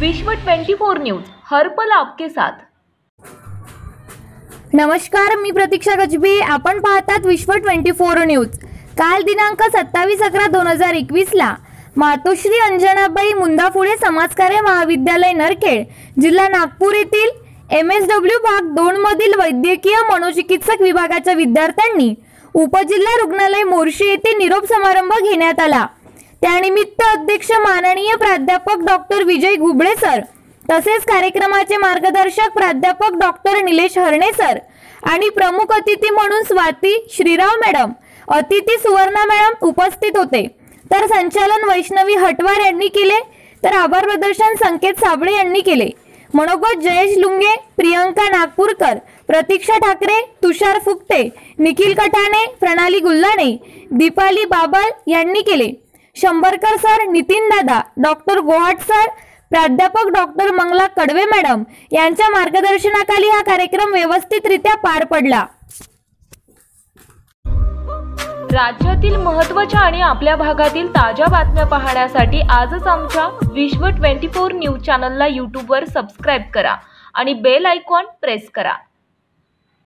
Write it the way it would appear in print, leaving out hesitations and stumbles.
विश्व 24 न्यूज हर पल आपके साथ। नमस्कार, मी प्रतीक्षा गजबे। आपण पाहतात विश्व 24 न्यूज। काल दिनांक 27/11/2021 ला मातोश्री अंजनाबाई मुंदाफुळे समाजकार्य महाविद्यालय नरखेड, जिल्हा नागपूर येथील MSW भाग 2 मधील वैद्यकीय मनोचिकित्सक विभागाच्या विद्यार्थ्यांनी उपजिल्हा रुग्णालय मोर्शी येथे निरोप समारंभ घेण्यात आला। त्यानिमित्त अध्यक्ष माननीय प्राध्यापक डॉक्टर विजय घुबळे सर, तसेच कार्यक्रमाचे मार्गदर्शक प्राध्यापक डॉक्टर निलेश हरणे सर आणि प्रमुख अतिथी म्हणून स्वाती श्रीराव मॅडम, अतिथी सुवर्णा मॅडम उपस्थित होते। तर संचालन वैष्णवी हटवार यांनी केले, तर आभार प्रदर्शन संकेत साबळे यांनी केले। मनोगत जयेश लुंगे, प्रियंका नागपूरकर, प्रतीक्षा ठाकरे, तुषार फुकटे, निखिल कठाणे, प्रणाली गुल्लाणे, दीपाली बाबल यांनी केले। शंभरकर सर, नितीन दादा, डॉक्टर गोहाट सर, प्राध्यापक डॉक्टर मंगला कडवे मॅडम यांच्या मार्गदर्शनाखाली हा कार्यक्रम व्यवस्थितरित्या पार पडला। राज्यातील महत्त्वाच्या आणि आपल्या भागातील ताज्या बातम्या पाहण्यासाठी आजच आमच्या विश्व 24 न्यूज चॅनलला YouTube वर सबस्क्राइब करा आणि बेल आयकॉन प्रेस करा।